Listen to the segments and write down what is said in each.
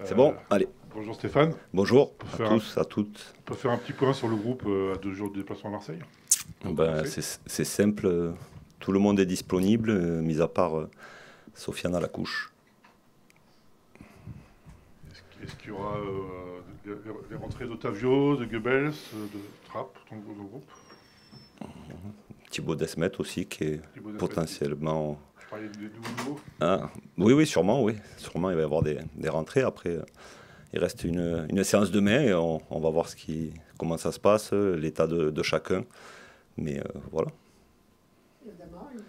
C'est bon? Allez. Bonjour Stéphane. Bonjour à tous, à toutes. On peut faire un petit point sur le groupe à 2 jours de déplacement à Marseille? C'est simple. Tout le monde est disponible, mis à part Sofiane à la couche. Est-ce qu'il y aura les rentrées d'Otavio, de Goebbels, de Trapp dans le groupe? Thibaut Desmet aussi, qui est Thibaut Desmet. potentiellement... Je parlais des nouveaux niveaux. Ah, oui, sûrement, oui. Sûrement, il va y avoir des rentrées. Après, il reste une séance demain et on va voir comment ça se passe, l'état de chacun. Mais voilà. Et Adama, il y a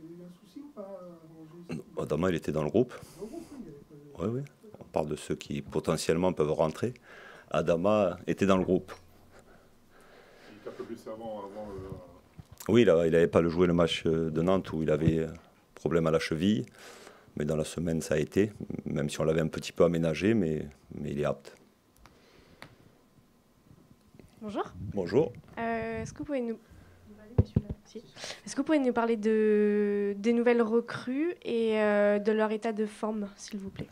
eu un souci ou pas Adama, il était dans le groupe. Dans le groupe, oui, il y avait pas de- Oui. On parle de ceux qui potentiellement peuvent rentrer. Adama était dans le groupe. Il était un peu blessé avant. Oui, il n'avait pas joué le match de Nantes où il avait problème à la cheville. Mais dans la semaine, ça a été, même si on l'avait un petit peu aménagé, mais il est apte. Bonjour. Bonjour. Est-ce que vous pouvez nous... Si. Est-ce que vous pouvez nous parler des nouvelles recrues et de leur état de forme, s'il vous plaît?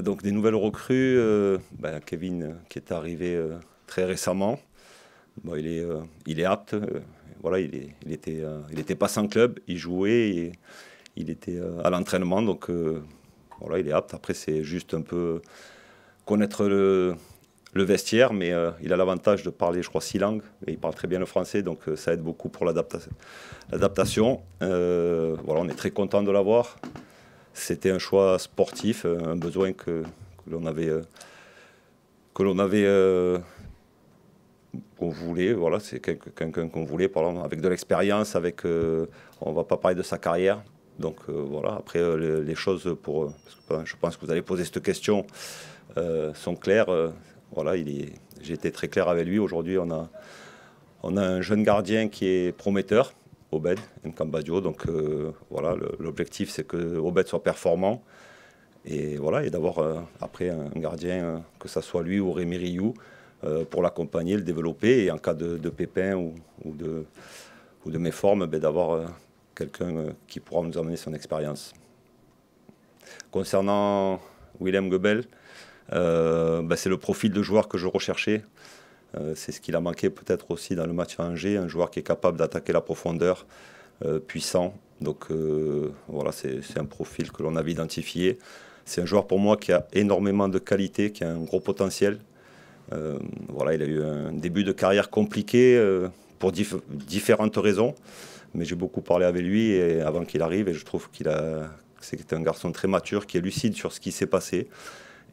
Donc des nouvelles recrues, Kevin qui est arrivé très récemment. Bon, il est apte. Voilà, il était pas sans club, il jouait et il était à l'entraînement, donc voilà, il est apte. Après, c'est juste un peu connaître le vestiaire, mais il a l'avantage de parler, je crois, 6 langues, et il parle très bien le français, donc ça aide beaucoup pour l'adaptation. Voilà, on est très content de l'avoir. C'était un choix sportif, un besoin que l'on avait, qu'on voulait. Voilà, c'est quelqu'un qu'on voulait, par exemple, avec de l'expérience, on va pas parler de sa carrière. Donc voilà, après les choses parce que je pense que vous allez poser cette question sont claires. Voilà, j'ai été très clair avec lui. Aujourd'hui, on a un jeune gardien qui est prometteur, Obed Nkambadio. Donc voilà, l'objectif c'est que Obed soit performant et voilà, et d'avoir après un gardien, que ça soit lui ou Rémi Rioux, pour l'accompagner, le développer, et en cas de pépin ou de méforme, d'avoir quelqu'un qui pourra nous amener son expérience. Concernant Willem Goebel, c'est le profil de joueur que je recherchais. C'est ce qu'il a manqué peut-être aussi dans le match à Angers, un joueur qui est capable d'attaquer la profondeur, puissant. Donc voilà, c'est un profil que l'on avait identifié. C'est un joueur pour moi qui a énormément de qualité, qui a un gros potentiel. Voilà, il a eu un début de carrière compliqué pour différentes raisons. Mais j'ai beaucoup parlé avec lui avant qu'il arrive, et je trouve c'est un garçon très mature, qui est lucide sur ce qui s'est passé.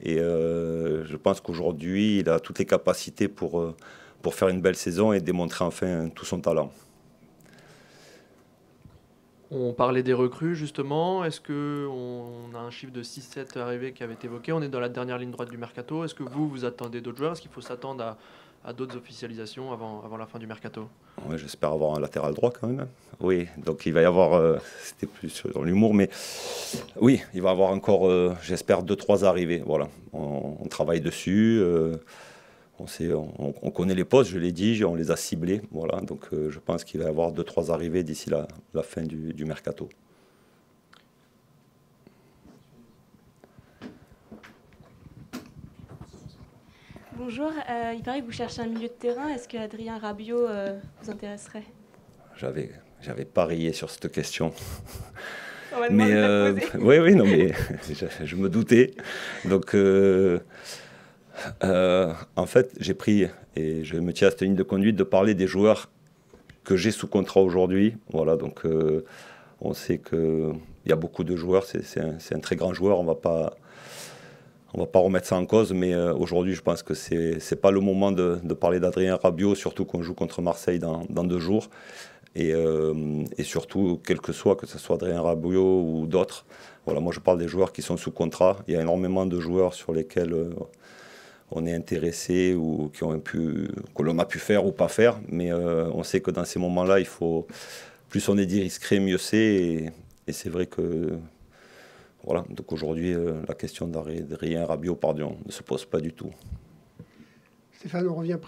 Et je pense qu'aujourd'hui, il a toutes les capacités pour faire une belle saison et démontrer enfin tout son talent. On parlait des recrues justement. Est-ce qu'on a un chiffre de 6-7 arrivés qui avait été évoqué? On est dans la dernière ligne droite du mercato. Est-ce que vous attendez d'autres joueurs? Est-ce qu'il faut s'attendre à d'autres officialisations avant la fin du mercato? Ouais, j'espère avoir un latéral droit quand même. Oui, donc il va y avoir, c'était plus sur l'humour, mais oui, il va y avoir encore, j'espère, 2-3 arrivées. Voilà, on travaille dessus. On connaît les postes, je l'ai dit, on les a ciblés. Voilà, donc je pense qu'il va y avoir 2-3 arrivées d'ici la fin du mercato. Bonjour, il paraît que vous cherchez un milieu de terrain. Est-ce que Adrien Rabiot vous intéresserait? J'avais parié sur cette question. On va demander de la poser. Oui, non, mais je me doutais. Donc, en fait, j'ai pris, et je me tiens à cette ligne de conduite, de parler des joueurs que j'ai sous contrat aujourd'hui. Voilà, donc on sait qu'il y a beaucoup de joueurs, c'est un très grand joueur, on va pas remettre ça en cause, mais aujourd'hui, je pense que c'est pas le moment de parler d'Adrien Rabiot, surtout qu'on joue contre Marseille dans 2 jours. Et surtout, quel que soit, que ce soit Adrien Rabiot ou d'autres, voilà, moi je parle des joueurs qui sont sous contrat. Il y a énormément de joueurs sur lesquels on est intéressé ou que l'on a pu faire ou pas faire, mais on sait que dans ces moments-là, plus on est discret, mieux c'est, et c'est vrai que voilà, donc aujourd'hui, la question d'Adrien Rabiot, pardon, ne se pose pas du tout. Stéphane, on revient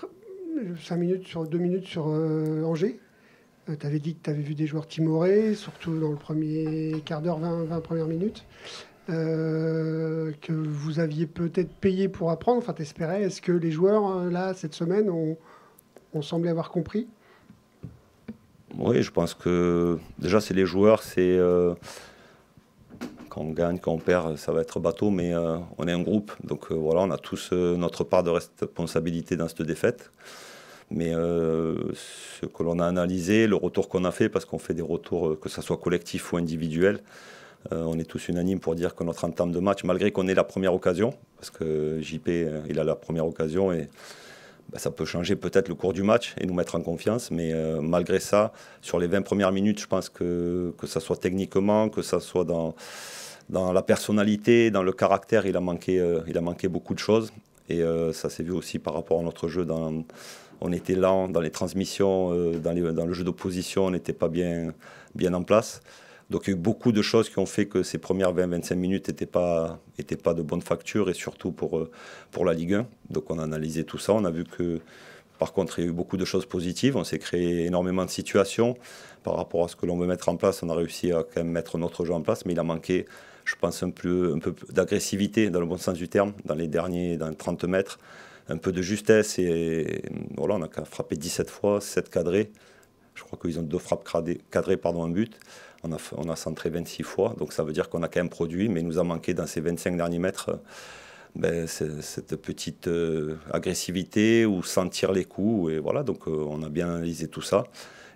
2 minutes sur Angers. Tu avais dit que tu avais vu des joueurs timorés, surtout dans le premier quart d'heure, 20 premières minutes. Que vous aviez peut-être payé pour apprendre, enfin t'espérais. Est-ce que les joueurs, là, cette semaine, ont semblé avoir compris? Oui, je pense que déjà c'est les joueurs, quand on gagne, quand on perd, ça va être bateau, mais on est un groupe, donc voilà, on a tous notre part de responsabilité dans cette défaite. Mais ce que l'on a analysé, le retour qu'on a fait, parce qu'on fait des retours, que ce soit collectif ou individuel, on est tous unanimes pour dire que notre entame de match, malgré qu'on ait la première occasion, parce que JP, il a la première occasion et ça peut changer peut-être le cours du match et nous mettre en confiance, mais malgré ça, sur les 20 premières minutes, je pense que ça soit techniquement, que ça soit dans la personnalité, dans le caractère, il a manqué beaucoup de choses. Et ça s'est vu aussi par rapport à notre jeu. On était lent dans les transmissions, dans le jeu d'opposition, on n'était pas bien en place. Donc il y a eu beaucoup de choses qui ont fait que ces premières 20-25 minutes n'étaient pas de bonne facture, et surtout pour la Ligue 1. Donc on a analysé tout ça, on a vu que par contre il y a eu beaucoup de choses positives, on s'est créé énormément de situations. Par rapport à ce que l'on veut mettre en place, on a réussi à quand même mettre notre jeu en place, mais il a manqué, je pense, un peu d'agressivité dans le bon sens du terme, dans les 30 mètres, un peu de justesse, et voilà, on a frappé 17 fois, 7 cadrés. Je crois qu'ils ont 2 frappes cadrées, un but. On a centré 26 fois, donc ça veut dire qu'on a quand même produit, mais il nous a manqué dans ces 25 derniers mètres cette petite agressivité ou sentir les coups. Et voilà, donc on a bien analysé tout ça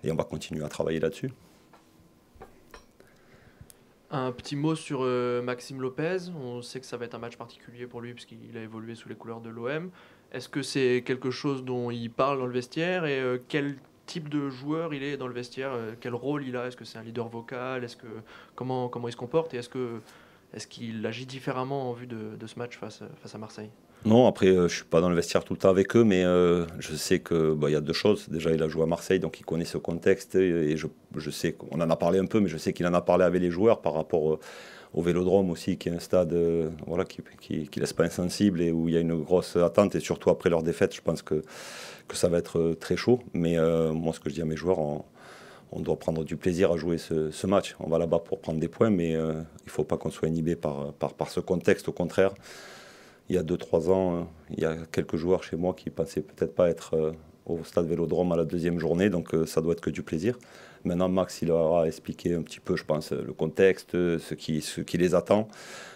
et on va continuer à travailler là-dessus. Un petit mot sur Maxime Lopez. On sait que ça va être un match particulier pour lui puisqu'il a évolué sous les couleurs de l'OM. Est-ce que c'est quelque chose dont il parle dans le vestiaire, et quel type de joueur il est dans le vestiaire, quel rôle il a? Est-ce que c'est un leader vocal? Comment il se comporte, et est-ce qu'il agit différemment en vue de ce match face à Marseille? Non, après, je ne suis pas dans le vestiaire tout le temps avec eux, mais je sais qu'il y a 2 choses. Déjà, il a joué à Marseille, donc il connaît ce contexte, et je sais qu'on en a parlé un peu, mais je sais qu'il en a parlé avec les joueurs par rapport au Vélodrome aussi, qui est un stade qui laisse pas insensible et où il y a une grosse attente, et surtout après leur défaite, je pense que ça va être très chaud. Mais moi, ce que je dis à mes joueurs, on doit prendre du plaisir à jouer ce match. On va là-bas pour prendre des points, mais il ne faut pas qu'on soit inhibé par ce contexte. Au contraire, il y a 2-3 ans, il y a quelques joueurs chez moi qui pensaient peut-être pas être au stade Vélodrome à la 2e journée, donc ça doit être que du plaisir. Maintenant, Max, il leur a expliqué un petit peu, je pense, le contexte, ce qui les attend.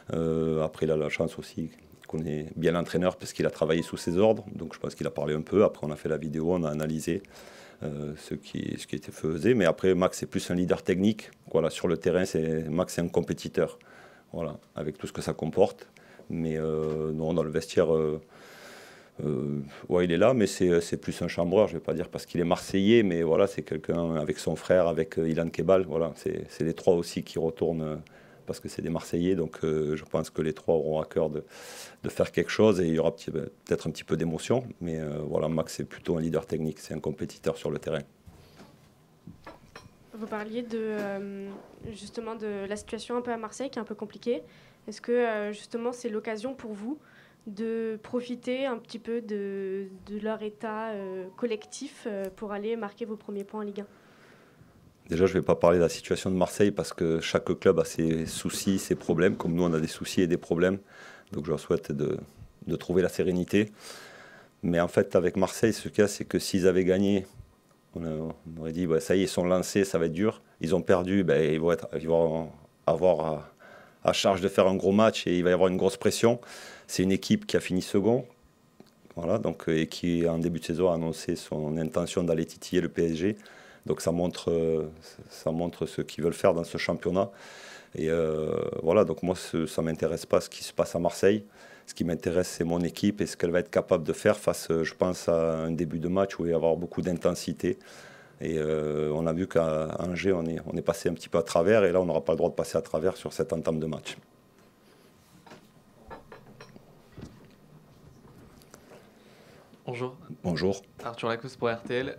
Après, il a la chance aussi, il connaît bien l'entraîneur parce qu'il a travaillé sous ses ordres, donc je pense qu'il a parlé un peu. Après, on a fait la vidéo, on a analysé ce qui était faisait. Mais après, Max, c'est plus un leader technique. Voilà, sur le terrain, Max, c'est un compétiteur, voilà, avec tout ce que ça comporte. Mais non, dans le vestiaire, ouais, il est là, mais c'est plus un chambreur, je ne vais pas dire parce qu'il est marseillais, mais voilà, c'est quelqu'un avec son frère, avec Ilan Kebal, voilà, c'est les 3 aussi qui retournent parce que c'est des Marseillais, donc je pense que les 3 auront à cœur de faire quelque chose, et il y aura peut-être un petit peu d'émotion, mais voilà, Max, c'est plutôt un leader technique, c'est un compétiteur sur le terrain. Vous parliez justement de la situation un peu à Marseille, qui est un peu compliquée. Est-ce que justement c'est l'occasion pour vous de profiter un petit peu de leur état collectif pour aller marquer vos premiers points en Ligue 1? Déjà, je ne vais pas parler de la situation de Marseille parce que chaque club a ses soucis, ses problèmes, comme nous on a des soucis et des problèmes. Donc je leur souhaite de trouver la sérénité. Mais en fait, avec Marseille, ce qu'il y a, c'est que s'ils avaient gagné, on aurait dit, ça y est, ils sont lancés, ça va être dur. Ils ont perdu, ils vont avoir à charge de faire un gros match et il va y avoir une grosse pression. C'est une équipe qui a fini second, voilà, donc, et qui, en début de saison, a annoncé son intention d'aller titiller le PSG. Donc ça montre ce qu'ils veulent faire dans ce championnat. Et voilà, donc moi, ça ne m'intéresse pas ce qui se passe à Marseille. Ce qui m'intéresse, c'est mon équipe et ce qu'elle va être capable de faire face, je pense, à un début de match où il va y avoir beaucoup d'intensité. Et on a vu qu'à Angers, on est passé un petit peu à travers. Et là, on n'aura pas le droit de passer à travers sur cette entame de match. Bonjour. Bonjour. Arthur Lacousse pour RTL.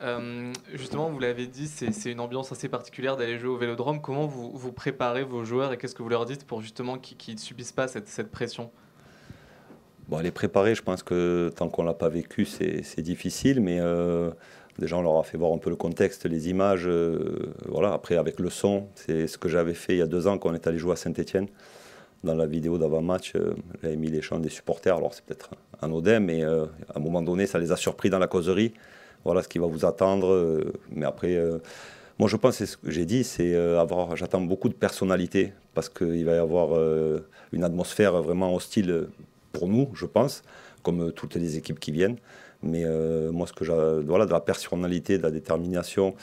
Justement, vous l'avez dit, c'est une ambiance assez particulière d'aller jouer au Vélodrome. Comment vous préparez vos joueurs et qu'est-ce que vous leur dites pour justement qu'ils ne subissent pas cette pression? Bon, les préparer, je pense que tant qu'on ne l'a pas vécu, c'est difficile. Mais déjà, on leur a fait voir un peu le contexte, les images. Voilà. Après, avec le son, c'est ce que j'avais fait il y a 2 ans quand on est allé jouer à Saint-Étienne. dans la vidéo d'avant-match, j'avais mis les chants des supporters. Alors c'est peut-être anodin, mais à un moment donné, ça les a surpris dans la causerie. Voilà ce qui va vous attendre. Mais après, moi je pense, c'est ce que j'ai dit, c'est j'attends beaucoup de personnalité parce qu'il va y avoir une atmosphère vraiment hostile pour nous, je pense, comme toutes les équipes qui viennent. Mais moi, voilà, de la personnalité, de la détermination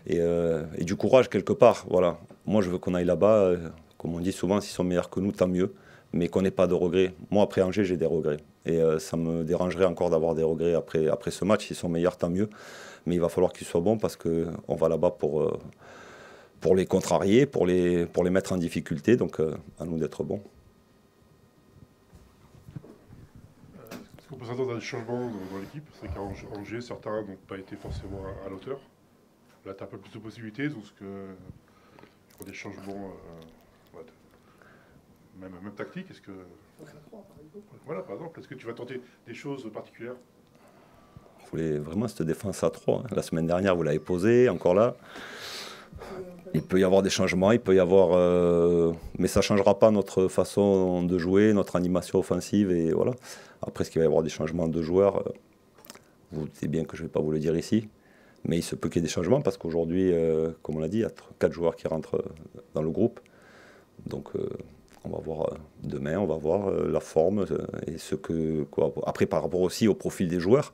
et du courage quelque part. Voilà. Moi, je veux qu'on aille là-bas. Comme on dit souvent, s'ils sont meilleurs que nous, tant mieux. Mais qu'on n'ait pas de regrets. Moi, après Angers, j'ai des regrets. Et ça me dérangerait encore d'avoir des regrets après ce match. S'ils sont meilleurs, tant mieux. Mais il va falloir qu'ils soient bons parce qu'on va là-bas pour les contrarier, pour les mettre en difficulté. Donc, à nous d'être bons. Est-ce qu'on peut s'attendre à des changements dans l'équipe? C'est qu'à Angers, certains n'ont pas été forcément à l'auteur. Là, tu as un peu plus de possibilités. Donc, il y a des changements... Même tactique, est-ce que... Voilà, par exemple, est-ce que tu vas tenter des choses particulières? Vous voulez vraiment cette défense à 3. La semaine dernière, vous l'avez posée, encore là. Il peut y avoir des changements, il peut y avoir... mais ça ne changera pas notre façon de jouer, notre animation offensive, et voilà. Après, est-ce qu'il va y avoir des changements de joueurs? Vous doutez bien que je ne vais pas vous le dire ici. Mais il se peut qu'il y ait des changements, parce qu'aujourd'hui, comme on l'a dit, il y a 4 joueurs qui rentrent dans le groupe. Donc... on va voir demain, on va voir la forme et après, par rapport aussi au profil des joueurs,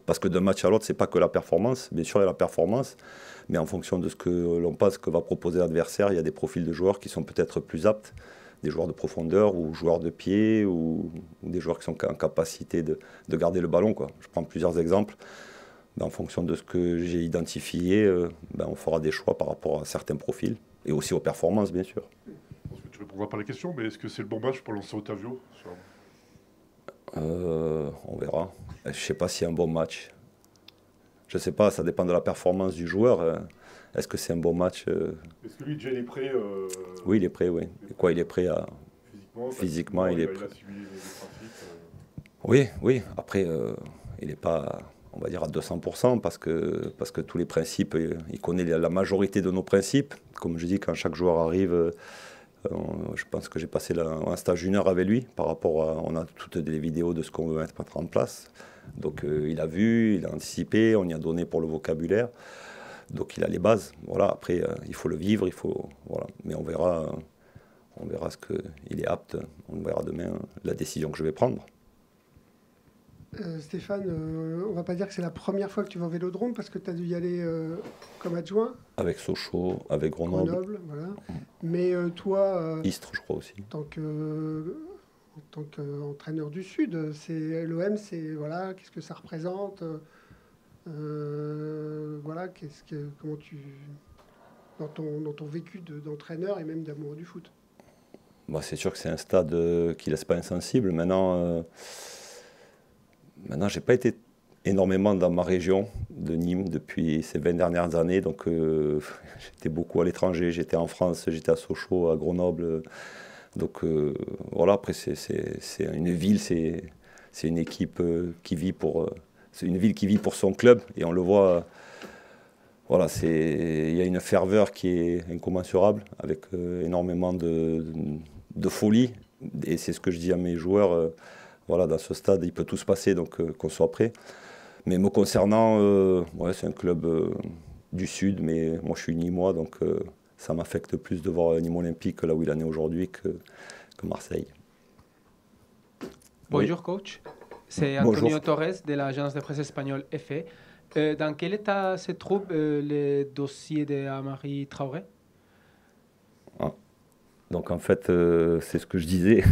parce que d'un match à l'autre, c'est pas que la performance. Bien sûr, il y a la performance, mais en fonction de ce que l'on pense que va proposer l'adversaire, il y a des profils de joueurs qui sont peut-être plus aptes, des joueurs de profondeur ou joueurs de pied ou des joueurs qui sont en capacité de garder le ballon, quoi. Je prends plusieurs exemples. En fonction de ce que j'ai identifié, on fera des choix par rapport à certains profils et aussi aux performances, bien sûr. Tu ne répondras pas à la question, mais est-ce que c'est le bon match pour lancer Otavio? On verra. Je ne sais pas s'il y a un bon match. Je ne sais pas, ça dépend de la performance du joueur. Est-ce que c'est un bon match? Est-ce que lui, déjà, il est prêt? Oui, il est prêt, oui. Il est prêt à... Physiquement, il est prêt. Il a suivi les principes. Oui. Après, il n'est pas, on va dire, à 200% parce que tous les principes, il connaît la majorité de nos principes. Comme je dis, quand chaque joueur arrive... je pense que j'ai passé un stage d'1 heure avec lui par rapport à... On a toutes des vidéos de ce qu'on veut mettre en place. Donc il a vu, il a anticipé, on y a donné pour le vocabulaire. Donc il a les bases. Voilà. Après, il faut le vivre, voilà. Mais on verra ce qu'il est apte. On verra demain la décision que je vais prendre. Stéphane, on ne va pas dire que c'est la première fois que tu vas au Vélodrome parce que tu as dû y aller comme adjoint. Avec Sochaux, avec Grenoble. Voilà. Mais toi, Istres, je crois aussi. En tant qu'entraîneur du Sud, c'est l'OM, voilà, qu'est-ce que ça représente, voilà, comment tu dans ton vécu d'entraîneur et même d'amoureux du foot. C'est sûr que c'est un stade qui laisse pas insensible. Maintenant, j'ai pas été énormément dans ma région de Nîmes depuis ces 20 dernières années. Donc, j'étais beaucoup à l'étranger. J'étais en France, j'étais à Sochaux, à Grenoble. Donc, voilà, après, c'est une ville, c'est une équipe qui vit c'est une ville qui vit pour son club. Et on le voit, voilà, il y a une ferveur qui est incommensurable, avec énormément de folie. Et c'est ce que je dis à mes joueurs. Voilà, dans ce stade, il peut tout se passer, donc qu'on soit prêt. Mais me concernant, c'est un club du Sud, mais moi je suis Nîmois, donc ça m'affecte plus de voir Nîmes Olympique là où il en est aujourd'hui que Marseille. Bonjour coach, c'est Antonio Torres de l'agence de presse espagnole EFE. Dans quel état se trouve le dossier d'Amari Traoré? Donc en fait, c'est ce que je disais.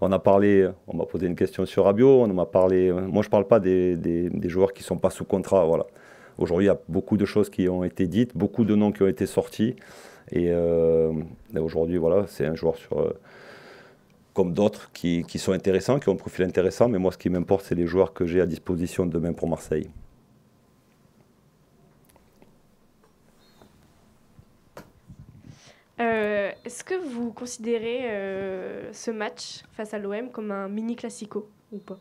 On m'a posé une question sur Rabiot, on m'a parlé. Moi, je ne parle pas des joueurs qui ne sont pas sous contrat. Voilà. Aujourd'hui, il y a beaucoup de choses qui ont été dites, beaucoup de noms qui ont été sortis. Et aujourd'hui, voilà, c'est un joueur comme d'autres qui sont intéressants, qui ont un profil intéressant. Mais moi, ce qui m'importe, c'est les joueurs que j'ai à disposition demain pour Marseille. Est-ce que vous considérez ce match face à l'OM comme un mini classico ou pas?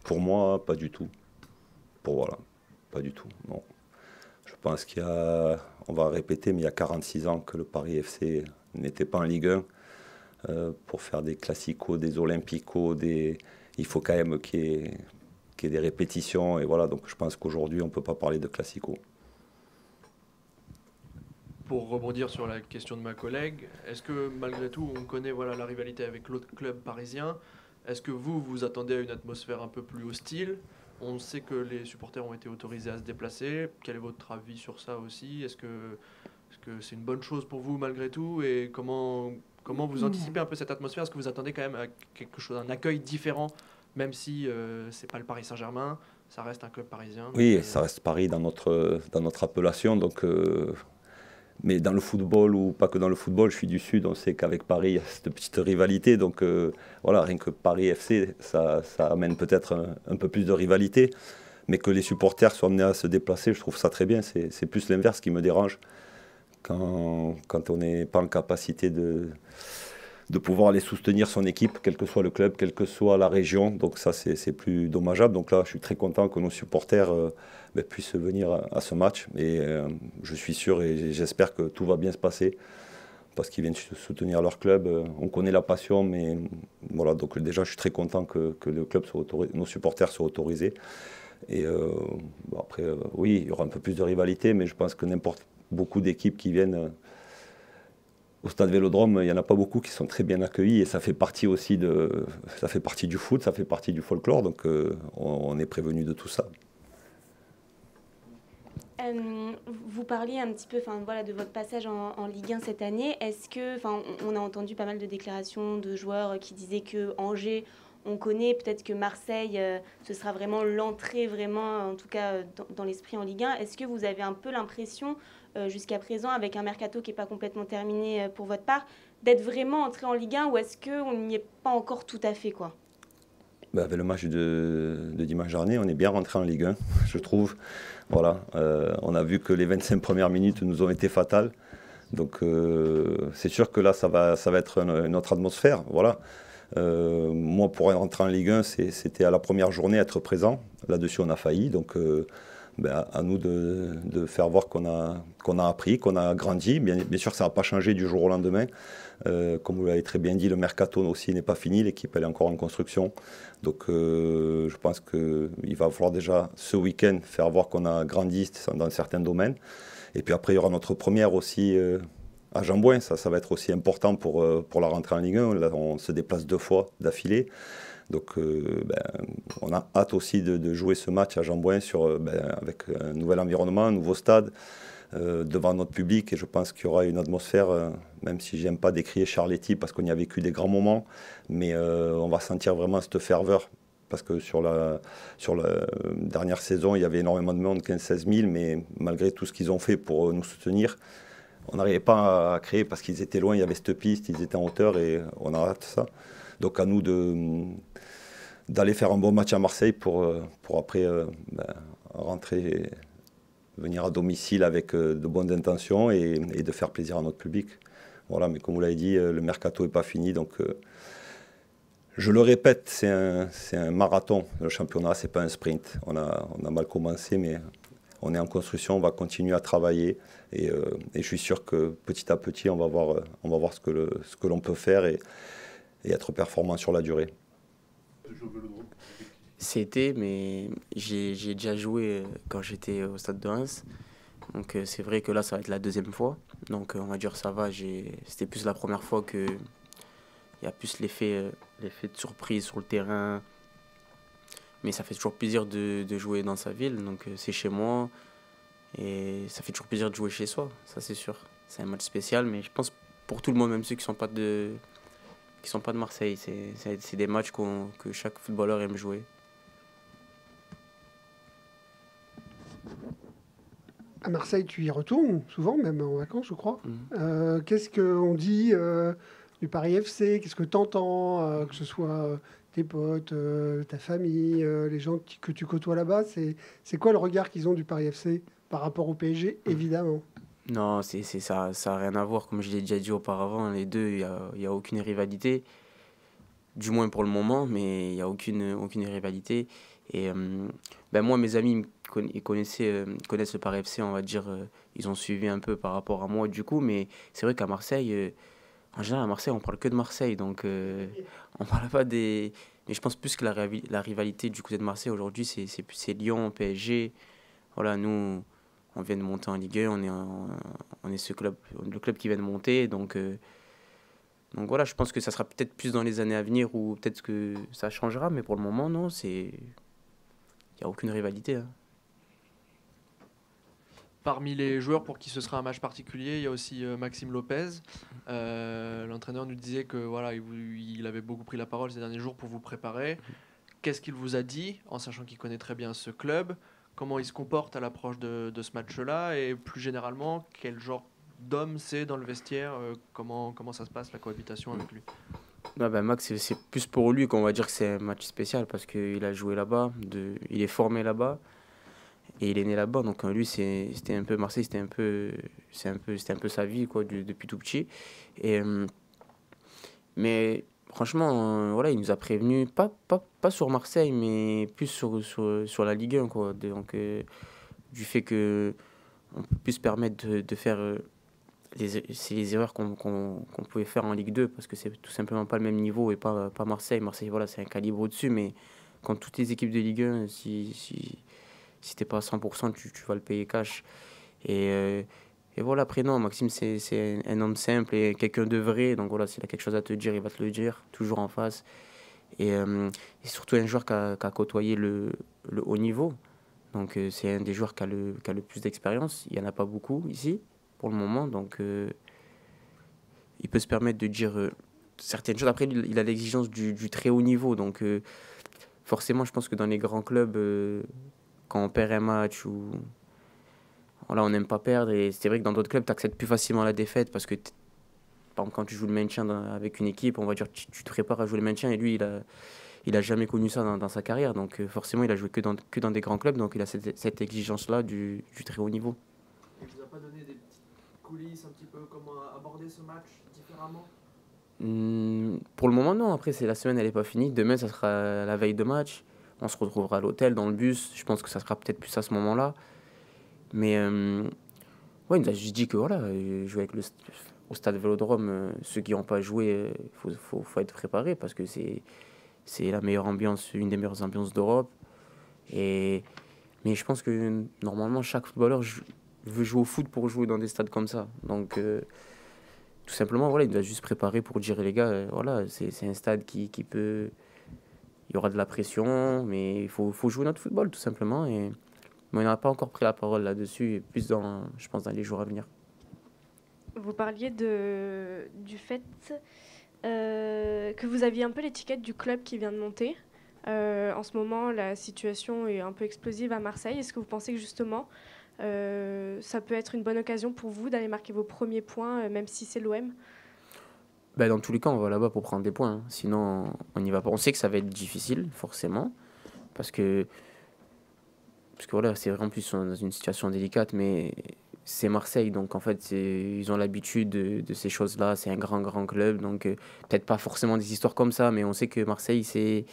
Pour moi, pas du tout. Pas du tout, non. Je pense on va répéter, mais il y a 46 ans que le Paris FC n'était pas en Ligue 1. Pour faire des classicos, des olympicos, il faut quand même qu'il y ait des répétitions. Et voilà, donc je pense qu'aujourd'hui, on ne peut pas parler de classico. Pour rebondir sur la question de ma collègue, est-ce que malgré tout, on connaît la rivalité avec l'autre club parisien? Est-ce que vous attendez à une atmosphère un peu plus hostile? On sait que les supporters ont été autorisés à se déplacer. Quel est votre avis sur ça aussi? Est-ce que c'est une bonne chose pour vous malgré tout? Et comment vous anticipez un peu cette atmosphère? Est-ce que vous attendez quand même à quelque chose, un accueil différent, même si c'est pas le Paris Saint-Germain, ça reste un club parisien? Oui, ça reste Paris dans notre appellation. Donc, mais dans le football, ou pas que dans le football, je suis du Sud, on sait qu'avec Paris, il y a cette petite rivalité. Donc voilà, rien que Paris FC, ça amène peut-être un peu plus de rivalité. Mais que les supporters soient amenés à se déplacer, je trouve ça très bien. C'est plus l'inverse qui me dérange. Quand on n'est pas en capacité de pouvoir aller soutenir son équipe, quel que soit le club, quelle que soit la région. Donc ça, c'est plus dommageable. Donc là, je suis très content que nos supporters puissent venir à ce match. Et je suis sûr et j'espère que tout va bien se passer parce qu'ils viennent soutenir leur club. On connaît la passion, mais voilà. Donc déjà, je suis très content que le club soit autorisé, nos supporters soient autorisés. Et après, oui, il y aura un peu plus de rivalité, mais je pense que beaucoup d'équipes qui viennent au stade Vélodrome, il n'y en a pas beaucoup qui sont très bien accueillis et ça fait partie aussi ça fait partie du foot, ça fait partie du folklore, donc on est prévenu de tout ça. Vous parliez un petit peu de votre passage en Ligue 1 cette année. Est-ce que, on a entendu pas mal de déclarations de joueurs qui disaient que Angers, on connaît, peut-être que Marseille, ce sera vraiment l'entrée, vraiment, en tout cas dans l'esprit en Ligue 1. Est-ce que vous avez un peu l'impression, jusqu'à présent, avec un mercato qui n'est pas complètement terminé pour votre part, d'être vraiment entré en Ligue 1 ou est-ce qu'on n'y est pas encore tout à fait, quoi? Avec le match de dimanche dernier, on est bien rentré en Ligue 1, je trouve. Voilà, on a vu que les 25 premières minutes nous ont été fatales. Donc c'est sûr que là, ça va être une autre atmosphère. Voilà. Moi, pour rentrer en Ligue 1, c'était à la première journée être présent. Là-dessus, on a failli. Donc à nous de faire voir qu'on a appris, qu'on a grandi. Bien sûr, ça n'a pas changé du jour au lendemain. Comme vous l'avez très bien dit, le mercato aussi n'est pas fini. L'équipe, elle est encore en construction. Donc je pense qu'il va falloir déjà ce week-end faire voir qu'on a grandi dans certains domaines. Et puis après, il y aura notre première aussi à Jambouin. Ça va être aussi important pour la rentrée en Ligue 1. Là, on se déplace 2 fois d'affilée. Donc on a hâte aussi de jouer ce match à Jambouin avec un nouvel environnement, un nouveau stade, devant notre public. Et je pense qu'il y aura une atmosphère, même si je n'aime pas décrier Charletti parce qu'on y a vécu des grands moments, mais on va sentir vraiment cette ferveur. Parce que sur la dernière saison, il y avait énormément de monde, 15-16 000, mais malgré tout ce qu'ils ont fait pour nous soutenir, on n'arrivait pas à créer parce qu'ils étaient loin, il y avait cette piste, ils étaient en hauteur et on a hâte ça. Donc à nous d'aller faire un bon match à Marseille pour après rentrer, venir à domicile avec de bonnes intentions et de faire plaisir à notre public. Voilà, mais comme vous l'avez dit, le mercato n'est pas fini, donc je le répète, c'est un marathon. Le championnat, c'est pas un sprint. On a mal commencé, mais on est en construction, on va continuer à travailler et je suis sûr que petit à petit, on va voir ce que l'on peut faire et être performant sur la durée. C'était, mais j'ai déjà joué quand j'étais au stade de Reims. Donc c'est vrai que là, ça va être la deuxième fois. Donc on va dire ça va. C'était plus la première fois que il y a plus l'effet de surprise sur le terrain. Mais ça fait toujours plaisir de jouer dans sa ville. Donc c'est chez moi. Et ça fait toujours plaisir de jouer chez soi, ça c'est sûr. C'est un match spécial, mais je pense pour tout le monde, même ceux qui sont pas de Marseille, c'est des matchs que chaque footballeur aime jouer. À Marseille, tu y retournes souvent, même en vacances, je crois. Qu'est-ce qu'on dit du Paris FC? Qu'est-ce que tu entends, que ce soit tes potes, ta famille, les gens que tu côtoies là-bas? C'est quoi le regard qu'ils ont du Paris FC par rapport au PSG, évidemment? Non, ça n'a rien à voir. Comme je l'ai déjà dit auparavant, les deux, il n'y a aucune rivalité. Du moins pour le moment, mais il n'y a aucune rivalité. Et moi, mes amis, ils connaissent le Paris FC, on va dire. Ils ont suivi un peu par rapport à moi, du coup. Mais c'est vrai qu'à Marseille, En général, à Marseille, on parle que de Marseille, donc on parle pas des... Mais je pense plus que la rivalité du côté de Marseille aujourd'hui, c'est Lyon, PSG. Voilà, nous, on vient de monter en Ligue 1, on est le club qui vient de monter, donc voilà, je pense que ça sera peut-être plus dans les années à venir ou peut-être que ça changera, mais pour le moment, non, il n'y a aucune rivalité. Hein. Parmi les joueurs pour qui ce sera un match particulier, il y a aussi Maxime Lopez. L'entraîneur nous disait que voilà, il avait beaucoup pris la parole ces derniers jours pour vous préparer. Qu'est-ce qu'il vous a dit, en sachant qu'il connaît très bien ce club? Comment il se comporte à l'approche de ce match-là? Et plus généralement, quel genre d'homme c'est dans le vestiaire? Comment ça se passe, la cohabitation avec lui? Max, c'est plus pour lui qu'on va dire que c'est un match spécial parce qu'il a joué là-bas, il est formé là-bas. Et il est né là-bas, donc lui, c'était un peu Marseille, c'était un peu sa vie quoi, depuis tout petit. Mais franchement, voilà, il nous a prévenu, pas sur Marseille, mais plus sur la Ligue 1, quoi. Donc, du fait qu'on peut se permettre de faire les erreurs qu'on pouvait faire en Ligue 2, parce que c'est tout simplement pas le même niveau et pas Marseille. Marseille, voilà, c'est un calibre au-dessus, mais quand toutes les équipes de Ligue 1, si t'es pas à 100%, tu vas le payer cash. Et voilà, après, non, Maxime, c'est un homme simple et quelqu'un de vrai. Donc voilà, s'il a quelque chose à te dire, il va te le dire, toujours en face. Et surtout un joueur qui a côtoyé le haut niveau. Donc c'est un des joueurs qui a le plus d'expérience. Il n'y en a pas beaucoup ici, pour le moment. Donc il peut se permettre de dire certaines choses. Après, il a l'exigence du très haut niveau. Donc forcément, je pense que dans les grands clubs... quand on perd un match ou voilà, on n'aime pas perdre, et c'est vrai que dans d'autres clubs tu acceptes plus facilement la défaite parce que par exemple quand tu joues le maintien avec une équipe, on va dire tu te prépares à jouer le maintien, et lui il a jamais connu ça dans sa carrière, donc forcément il a joué que dans des grands clubs, donc il a cette exigence là du très haut niveau. Il vous a pas donné des petites coulisses un petit peu, comment aborder ce match différemment? Pour le moment non, après la semaine elle est pas finie, demain ça sera la veille de match. On se retrouvera à l'hôtel, dans le bus. Je pense que ça sera peut-être plus à ce moment-là. Mais ouais, il nous a juste dit que voilà, jouer au stade Vélodrome, ceux qui n'ont pas joué, faut être préparé parce que c'est la meilleure ambiance, une des meilleures ambiances d'Europe. Mais je pense que normalement, chaque footballeur veut jouer au foot pour jouer dans des stades comme ça. Donc, tout simplement, voilà, il nous a juste préparé pour dire les gars, voilà, c'est un stade qui peut... Il y aura de la pression, mais il faut jouer notre football, tout simplement. Mais on n'a pas encore pris la parole là-dessus, et plus je pense, dans les jours à venir. Vous parliez du fait que vous aviez un peu l'étiquette du club qui vient de monter. En ce moment, la situation est un peu explosive à Marseille. Est-ce que vous pensez que justement, ça peut être une bonne occasion pour vous d'aller marquer vos premiers points, même si c'est l'OM ? Dans tous les cas, on va là-bas pour prendre des points. Hein. Sinon, on n'y va pas. On sait que ça va être difficile, forcément. Parce que voilà, c'est vraiment plus dans une situation délicate. Mais c'est Marseille. Donc, en fait, ils ont l'habitude de ces choses-là. C'est un grand, grand club. Donc, peut-être pas forcément des histoires comme ça. Mais on sait que Marseille, c'est...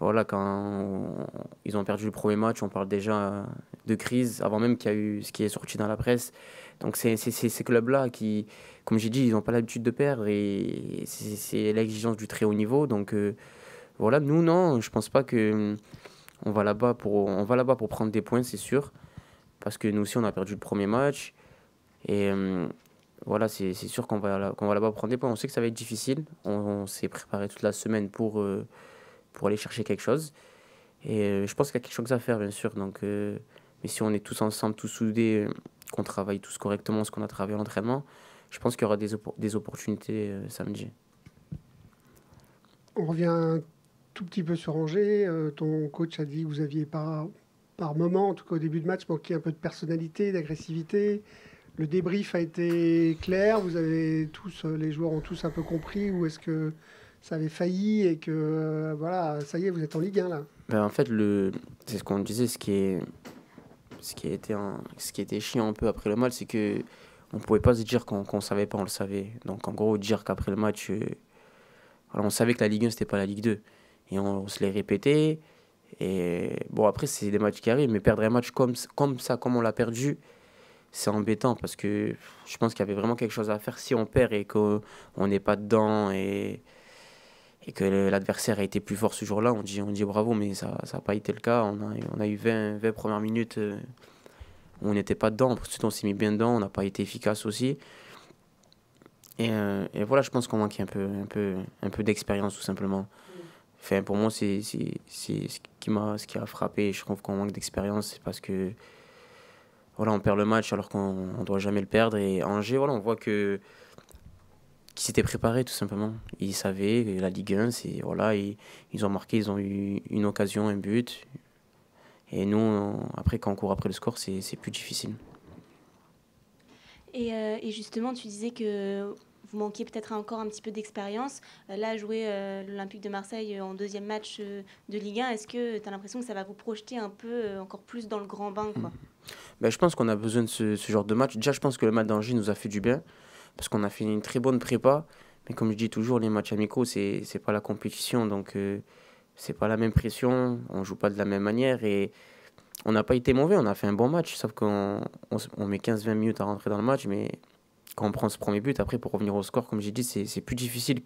Voilà, quand ils ont perdu le premier match, on parle déjà de crise, avant même qu'il y a eu ce qui est sorti dans la presse. Donc c'est ces clubs-là qui, comme j'ai dit, ils n'ont pas l'habitude de perdre, et c'est l'exigence du très haut niveau. Donc voilà, nous, non, je pense pas que on va là-bas pour prendre des points, c'est sûr. Parce que nous aussi, on a perdu le premier match. Et voilà, c'est sûr qu'on va là-bas prendre des points. On sait que ça va être difficile. On s'est préparé toute la semaine pour aller chercher quelque chose. Et je pense qu'il y a quelque chose à faire, bien sûr. Donc, mais si on est tous ensemble, tous soudés, qu'on travaille tous correctement ce qu'on a travaillé à l'entraînement, je pense qu'il y aura des opportunités samedi. On revient un tout petit peu sur Angers. Ton coach a dit que vous aviez par moment, en tout cas au début de match, manqué un peu de personnalité, d'agressivité. Le débrief a été clair. Vous avez tous, les joueurs ont tous un peu compris où est-ce que ça avait failli et que voilà, ça y est, vous êtes en Ligue 1 là. En fait, c'est ce qu'on disait, ce qui était chiant un peu après le match, c'est que on pouvait pas se dire qu'on savait pas, on le savait. Donc en gros, dire qu'après le match, on savait que la Ligue 1 c'était pas la Ligue 2, et on se l'est répété. Et bon, après c'est des matchs qui arrivent, mais perdre un match comme ça, comme on l'a perdu, c'est embêtant parce que je pense qu'il y avait vraiment quelque chose à faire. Si on perd et qu'on n'est pas dedans et que l'adversaire a été plus fort ce jour-là, on dit bravo, mais ça n'a pas été le cas. On a eu 20 premières minutes où on n'était pas dedans. Ensuite, on s'est mis bien dedans, on n'a pas été efficace aussi. Et voilà, je pense qu'on manque un peu d'expérience, tout simplement. Enfin, pour moi, c'est ce qui a frappé. Je trouve qu'on manque d'expérience, c'est parce que voilà, on perd le match alors qu'on ne doit jamais le perdre. Et Angers, voilà, on voit qu'ils s'étaient préparés, tout simplement. Ils savaient que la Ligue 1, voilà, ils ont marqué, ils ont eu une occasion, un but. Et nous, après, quand on court après le score, c'est plus difficile. Et justement, tu disais que vous manquiez peut-être encore un petit peu d'expérience. Là, jouer l'Olympique de Marseille en deuxième match de Ligue 1, est-ce que tu as l'impression que ça va vous projeter un peu encore plus dans le grand bain, quoi? Ben, je pense qu'on a besoin de ce genre de match. Déjà, je pense que le match d'Angers nous a fait du bien parce qu'on a fait une très bonne prépa. Mais comme je dis toujours, les matchs amicaux, c'est pas la compétition. Donc, c'est pas la même pression. On joue pas de la même manière. Et on n'a pas été mauvais. On a fait un bon match. Sauf qu'on met 15-20 minutes à rentrer dans le match. Mais quand on prend ce premier but, après, pour revenir au score, comme j'ai dit, c'est plus difficile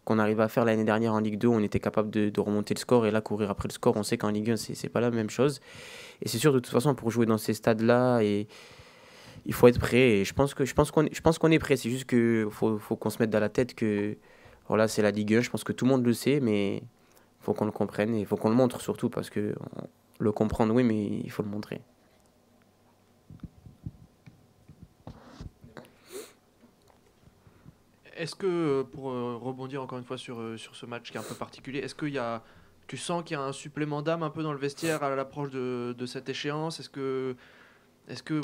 qu'on arrive à faire l'année dernière en Ligue 2. On était capable de remonter le score. Et là, courir après le score, on sait qu'en Ligue 1, c'est pas la même chose. Et c'est sûr, de toute façon, pour jouer dans ces stades-là, il faut être prêt. Et je pense qu'on est prêt. C'est juste qu'il faut qu'on se mette dans la tête que voilà, c'est la Ligue 1. Je pense que tout le monde le sait, mais il faut qu'on le comprenne. Et il faut qu'on le montre surtout, parce que le comprendre, oui, mais il faut le montrer. Est-ce que, pour rebondir encore une fois sur ce match qui est un peu particulier, est-ce qu'il y a... Tu sens qu'il y a un supplément d'âme un peu dans le vestiaire à l'approche de cette échéance? Est-ce que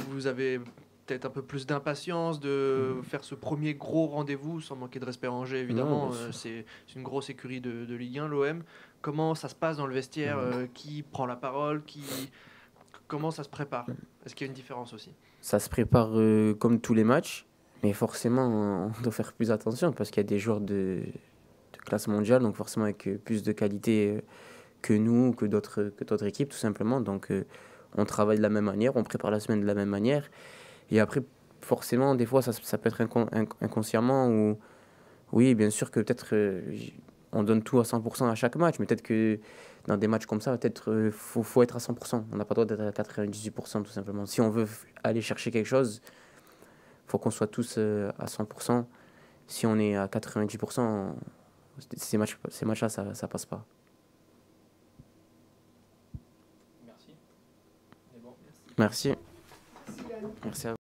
vous avez peut-être un peu plus d'impatience de faire ce premier gros rendez-vous, sans manquer de respect à Angers, évidemment? C'est une grosse écurie de Ligue 1, l'OM. Comment ça se passe dans le vestiaire? Qui prend la parole? Comment ça se prépare? Est-ce qu'il y a une différence aussi? Ça se prépare comme tous les matchs, mais forcément, on doit faire plus attention parce qu'il y a des joueurs de classe mondiale, donc forcément avec plus de qualité que nous, que d'autres équipes, tout simplement. Donc, on travaille de la même manière, on prépare la semaine de la même manière. Et après, forcément, des fois, ça peut être inconsciemment ou... Oui, bien sûr que peut-être on donne tout à 100% à chaque match, mais peut-être que dans des matchs comme ça, peut-être faut être à 100%. On n'a pas le droit d'être à 98%, tout simplement. Si on veut aller chercher quelque chose, il faut qu'on soit tous à 100%. Si on est à 90%, ces matchs-là, ça passe pas. Merci. Merci à vous.